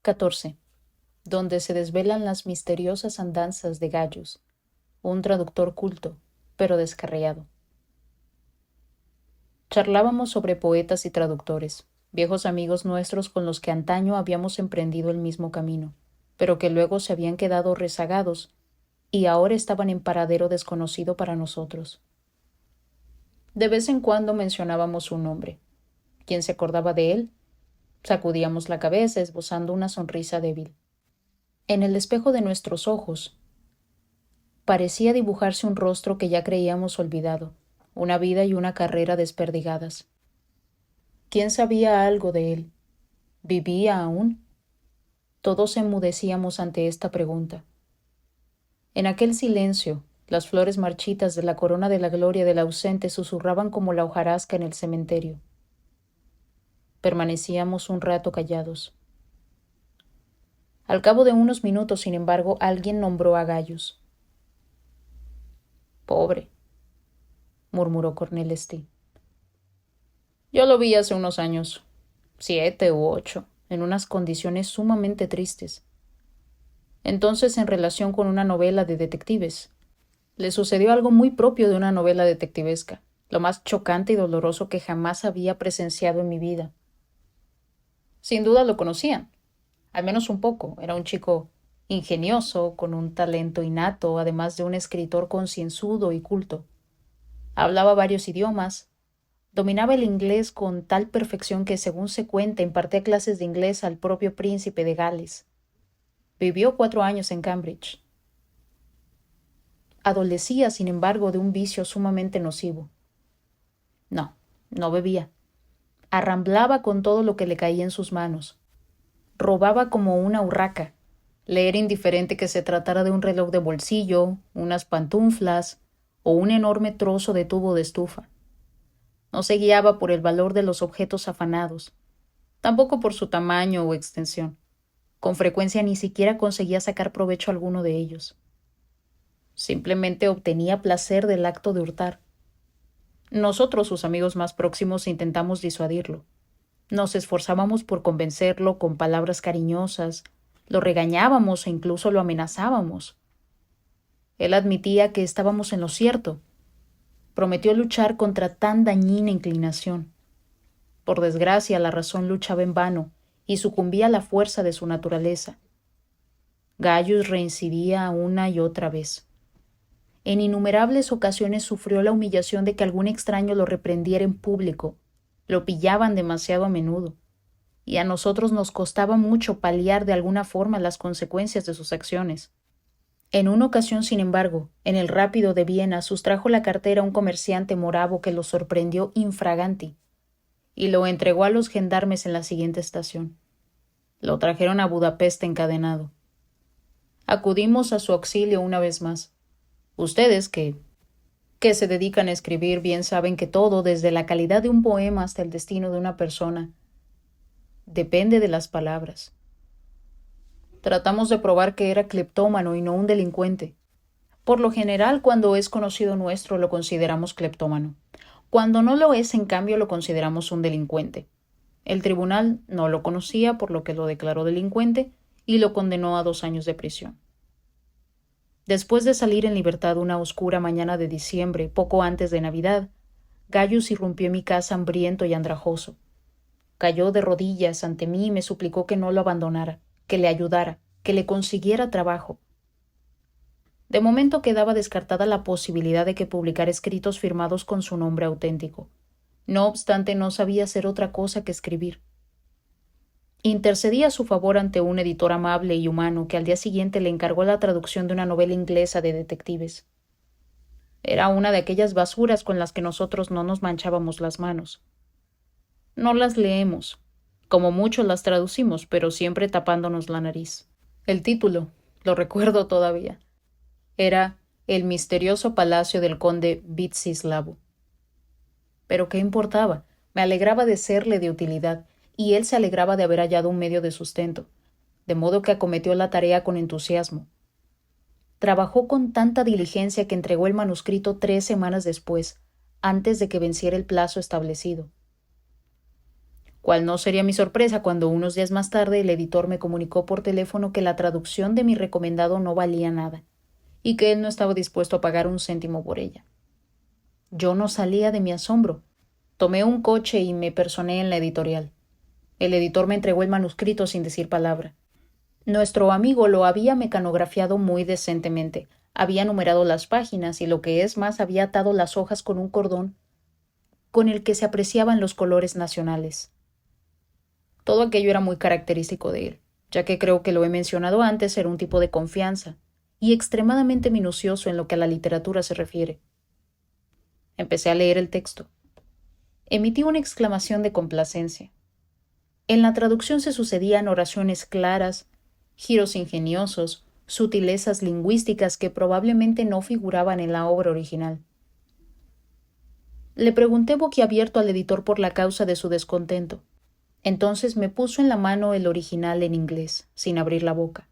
14. Donde se desvelan las misteriosas andanzas de Gaius, un traductor culto, pero descarriado. Charlábamos sobre poetas y traductores, viejos amigos nuestros con los que antaño habíamos emprendido el mismo camino, pero que luego se habían quedado rezagados y ahora estaban en paradero desconocido para nosotros. De vez en cuando mencionábamos su nombre. ¿Quién se acordaba de él? Sacudíamos la cabeza, esbozando una sonrisa débil. En el espejo de nuestros ojos parecía dibujarse un rostro que ya creíamos olvidado, una vida y una carrera desperdigadas. ¿Quién sabía algo de él? ¿Vivía aún? Todos enmudecíamos ante esta pregunta. En aquel silencio, las flores marchitas de la corona de la gloria del ausente susurraban como la hojarasca en el cementerio. Permanecíamos un rato callados. Al cabo de unos minutos, sin embargo, alguien nombró a Gaius. Pobre, murmuró Cornel Stee. Yo lo vi hace unos años, 7 u 8, en unas condiciones sumamente tristes. Entonces, en relación con una novela de detectives. Le sucedió algo muy propio de una novela detectivesca, lo más chocante y doloroso que jamás había presenciado en mi vida. Sin duda lo conocían, al menos un poco. Era un chico ingenioso, con un talento innato, además de un escritor concienzudo y culto. Hablaba varios idiomas, dominaba el inglés con tal perfección que, según se cuenta, impartía clases de inglés al propio príncipe de Gales. Vivió 4 años en Cambridge. Adolecía, sin embargo, de un vicio sumamente nocivo. No, no bebía. Arramblaba con todo lo que le caía en sus manos. Robaba como una urraca. Le era indiferente que se tratara de un reloj de bolsillo, unas pantuflas o un enorme trozo de tubo de estufa. No se guiaba por el valor de los objetos afanados, tampoco por su tamaño o extensión. Con frecuencia ni siquiera conseguía sacar provecho alguno de ellos. Simplemente obtenía placer del acto de hurtar. Nosotros, sus amigos más próximos, intentamos disuadirlo. Nos esforzábamos por convencerlo con palabras cariñosas, lo regañábamos e incluso lo amenazábamos. Él admitía que estábamos en lo cierto. Prometió luchar contra tan dañina inclinación. Por desgracia, la razón luchaba en vano y sucumbía a la fuerza de su naturaleza. Gaius reincidía una y otra vez. En innumerables ocasiones sufrió la humillación de que algún extraño lo reprendiera en público. Lo pillaban demasiado a menudo, y a nosotros nos costaba mucho paliar de alguna forma las consecuencias de sus acciones. En una ocasión, sin embargo, en el Rápido de Viena sustrajo la cartera a un comerciante moravo que lo sorprendió infraganti, y lo entregó a los gendarmes en la siguiente estación. Lo trajeron a Budapest encadenado. Acudimos a su auxilio una vez más. Ustedes, que se dedican a escribir, bien saben que todo, desde la calidad de un poema hasta el destino de una persona, depende de las palabras. Tratamos de probar que era cleptómano y no un delincuente. Por lo general, cuando es conocido nuestro, lo consideramos cleptómano. Cuando no lo es, en cambio, lo consideramos un delincuente. El tribunal no lo conocía, por lo que lo declaró delincuente y lo condenó a 2 años de prisión. Después de salir en libertad una oscura mañana de diciembre, poco antes de Navidad, Gaius irrumpió en mi casa hambriento y andrajoso. Cayó de rodillas ante mí y me suplicó que no lo abandonara, que le ayudara, que le consiguiera trabajo. De momento quedaba descartada la posibilidad de que publicara escritos firmados con su nombre auténtico. No obstante, no sabía hacer otra cosa que escribir. Intercedí a su favor ante un editor amable y humano que al día siguiente le encargó la traducción de una novela inglesa de detectives. Era una de aquellas basuras con las que nosotros no nos manchábamos las manos. No las leemos, como mucho las traducimos, pero siempre tapándonos la nariz. El título, lo recuerdo todavía, era El misterioso palacio del conde Vitsislavo. Pero ¿qué importaba? Me alegraba de serle de utilidad, y él se alegraba de haber hallado un medio de sustento, de modo que acometió la tarea con entusiasmo. Trabajó con tanta diligencia que entregó el manuscrito 3 semanas después, antes de que venciera el plazo establecido. Cual no sería mi sorpresa cuando unos días más tarde el editor me comunicó por teléfono que la traducción de mi recomendado no valía nada y que él no estaba dispuesto a pagar un céntimo por ella. Yo no salía de mi asombro. Tomé un coche y me personé en la editorial. El editor me entregó el manuscrito sin decir palabra. Nuestro amigo lo había mecanografiado muy decentemente, había numerado las páginas y, lo que es más, había atado las hojas con un cordón con el que se apreciaban los colores nacionales. Todo aquello era muy característico de él, ya que creo que lo he mencionado antes, era un tipo de confianza y extremadamente minucioso en lo que a la literatura se refiere. Empecé a leer el texto. Emití una exclamación de complacencia. En la traducción se sucedían oraciones claras, giros ingeniosos, sutilezas lingüísticas que probablemente no figuraban en la obra original. Le pregunté boquiabierto al editor por la causa de su descontento. Entonces me puso en la mano el original en inglés, sin abrir la boca,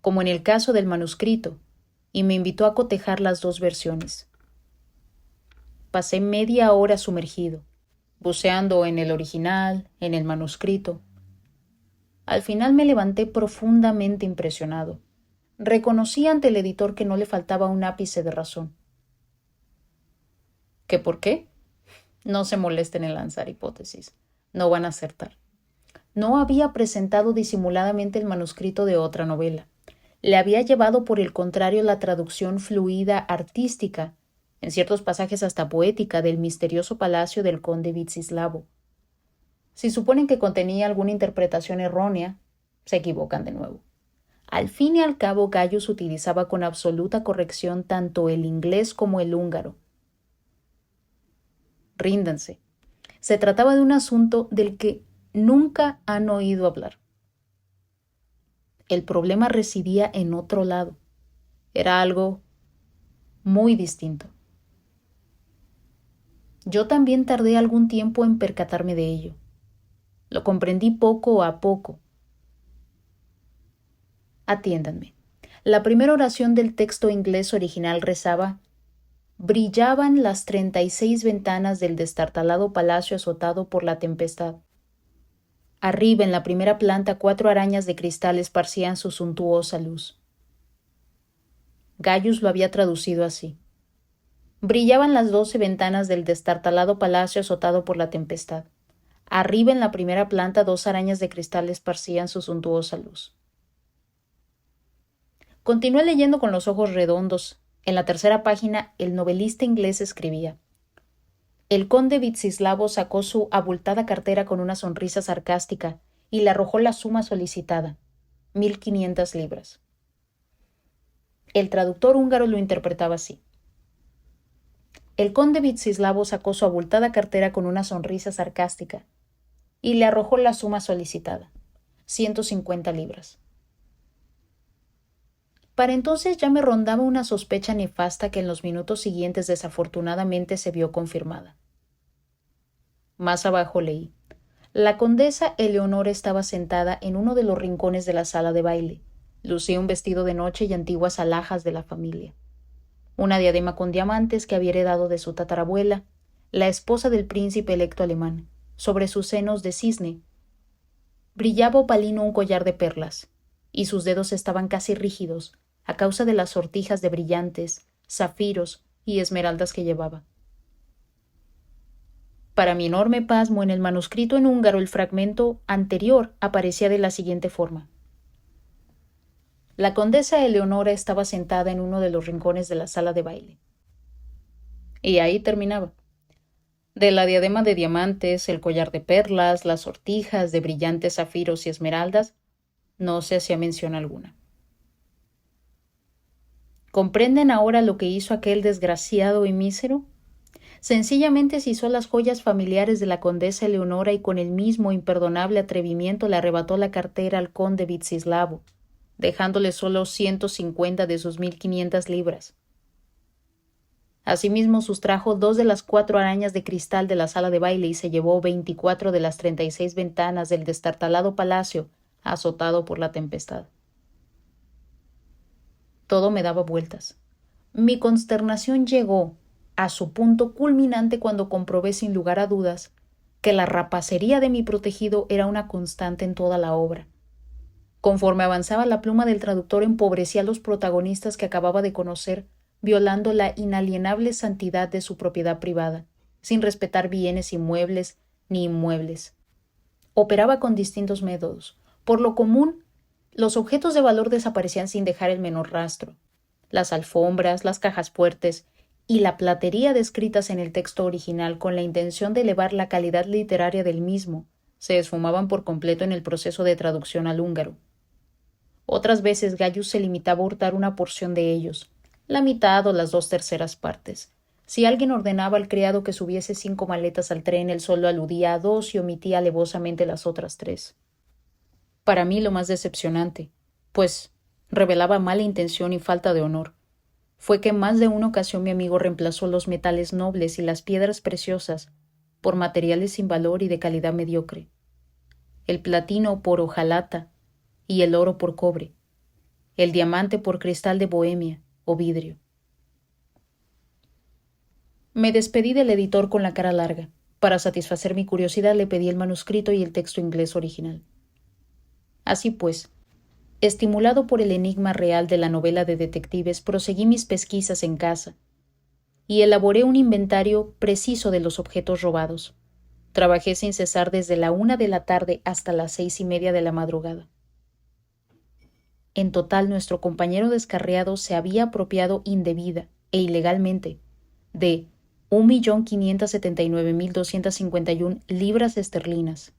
como en el caso del manuscrito, y me invitó a cotejar las dos versiones. Pasé media hora sumergido, buceando en el original, en el manuscrito. Al final me levanté profundamente impresionado. Reconocí ante el editor que no le faltaba un ápice de razón. ¿Qué por qué? No se molesten en lanzar hipótesis. No van a acertar. No había presentado disimuladamente el manuscrito de otra novela. Le había llevado, por el contrario, la traducción fluida, artística, en ciertos pasajes hasta poética, del misterioso palacio del conde Vitsislavo. Si suponen que contenía alguna interpretación errónea, se equivocan de nuevo. Al fin y al cabo, Gaius utilizaba con absoluta corrección tanto el inglés como el húngaro. Ríndanse. Se trataba de un asunto del que nunca han oído hablar. El problema residía en otro lado. Era algo muy distinto. Yo también tardé algún tiempo en percatarme de ello. Lo comprendí poco a poco. Atiéndanme. La primera oración del texto inglés original rezaba: brillaban las 36 ventanas del destartalado palacio azotado por la tempestad. Arriba, en la primera planta, 4 arañas de cristal esparcían su suntuosa luz. Gaius lo había traducido así: brillaban las 12 ventanas del destartalado palacio azotado por la tempestad. Arriba, en la primera planta, 2 arañas de cristal esparcían su suntuosa luz. Continué leyendo con los ojos redondos. En la tercera página, el novelista inglés escribía: el conde Vitsislavo sacó su abultada cartera con una sonrisa sarcástica y le arrojó la suma solicitada, 1.500 libras. El traductor húngaro lo interpretaba así: el conde Vitsislavo sacó su abultada cartera con una sonrisa sarcástica y le arrojó la suma solicitada, 150 libras. Para entonces ya me rondaba una sospecha nefasta que en los minutos siguientes desafortunadamente se vio confirmada. Más abajo leí: la condesa Eleonora estaba sentada en uno de los rincones de la sala de baile. Lucía un vestido de noche y antiguas alhajas de la familia. Una diadema con diamantes que había heredado de su tatarabuela, la esposa del príncipe electo alemán. Sobre sus senos de cisne brillaba opalino un collar de perlas, y sus dedos estaban casi rígidos a causa de las sortijas de brillantes, zafiros y esmeraldas que llevaba. Para mi enorme pasmo, en el manuscrito en húngaro el fragmento anterior aparecía de la siguiente forma: la condesa Eleonora estaba sentada en uno de los rincones de la sala de baile. Y ahí terminaba. De la diadema de diamantes, el collar de perlas, las sortijas de brillantes zafiros y esmeraldas, no se hacía mención alguna. ¿Comprenden ahora lo que hizo aquel desgraciado y mísero? Sencillamente se hizo las joyas familiares de la condesa Eleonora y con el mismo imperdonable atrevimiento le arrebató la cartera al conde Vitsislavo, dejándole solo 150 de sus 1.500 libras. Asimismo sustrajo 2 de las 4 arañas de cristal de la sala de baile y se llevó 24 de las 36 ventanas del destartalado palacio azotado por la tempestad. Todo me daba vueltas. Mi consternación llegó a su punto culminante cuando comprobé sin lugar a dudas que la rapacería de mi protegido era una constante en toda la obra. Conforme avanzaba, la pluma del traductor empobrecía a los protagonistas que acababa de conocer, violando la inalienable santidad de su propiedad privada, sin respetar bienes inmuebles ni inmuebles. Operaba con distintos métodos. Por lo común, los objetos de valor desaparecían sin dejar el menor rastro. Las alfombras, las cajas fuertes y la platería descritas en el texto original con la intención de elevar la calidad literaria del mismo se esfumaban por completo en el proceso de traducción al húngaro. Otras veces Gaius se limitaba a hurtar una porción de ellos, la mitad o las 2/3 partes. Si alguien ordenaba al criado que subiese 5 maletas al tren, él solo aludía a 2 y omitía alevosamente las otras 3. Para mí lo más decepcionante, pues revelaba mala intención y falta de honor, fue que en más de una ocasión mi amigo reemplazó los metales nobles y las piedras preciosas por materiales sin valor y de calidad mediocre, el platino por hojalata y el oro por cobre, el diamante por cristal de Bohemia o vidrio. Me despedí del editor con la cara larga. Para satisfacer mi curiosidad le pedí el manuscrito y el texto inglés original. Así pues, estimulado por el enigma real de la novela de detectives, proseguí mis pesquisas en casa y elaboré un inventario preciso de los objetos robados. Trabajé sin cesar desde la 1 de la tarde hasta las 6:30 de la madrugada. En total, nuestro compañero descarriado se había apropiado indebida e ilegalmente de 1.579.251 libras esterlinas,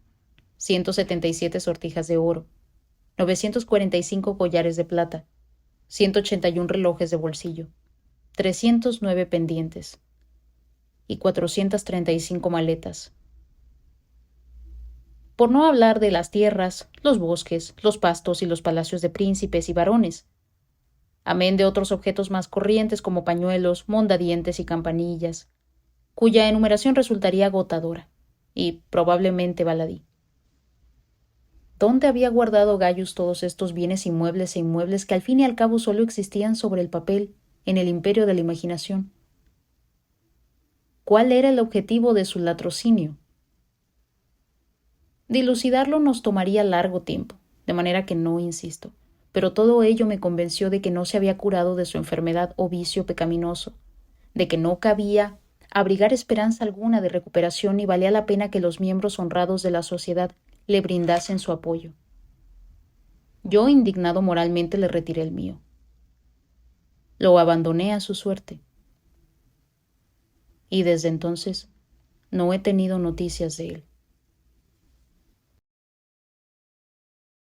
177 sortijas de oro, 945 collares de plata, 181 relojes de bolsillo, 309 pendientes y 435 maletas. Por no hablar de las tierras, los bosques, los pastos y los palacios de príncipes y varones, amén de otros objetos más corrientes como pañuelos, mondadientes y campanillas, cuya enumeración resultaría agotadora y probablemente baladí. ¿Dónde había guardado Gaius todos estos bienes inmuebles e inmuebles que al fin y al cabo solo existían sobre el papel en el imperio de la imaginación? ¿Cuál era el objetivo de su latrocinio? Dilucidarlo nos tomaría largo tiempo, de manera que no insisto, pero todo ello me convenció de que no se había curado de su enfermedad o vicio pecaminoso, de que no cabía abrigar esperanza alguna de recuperación y valía la pena que los miembros honrados de la sociedad le brindasen su apoyo. Yo, indignado moralmente, le retiré el mío. Lo abandoné a su suerte. Y desde entonces no he tenido noticias de él.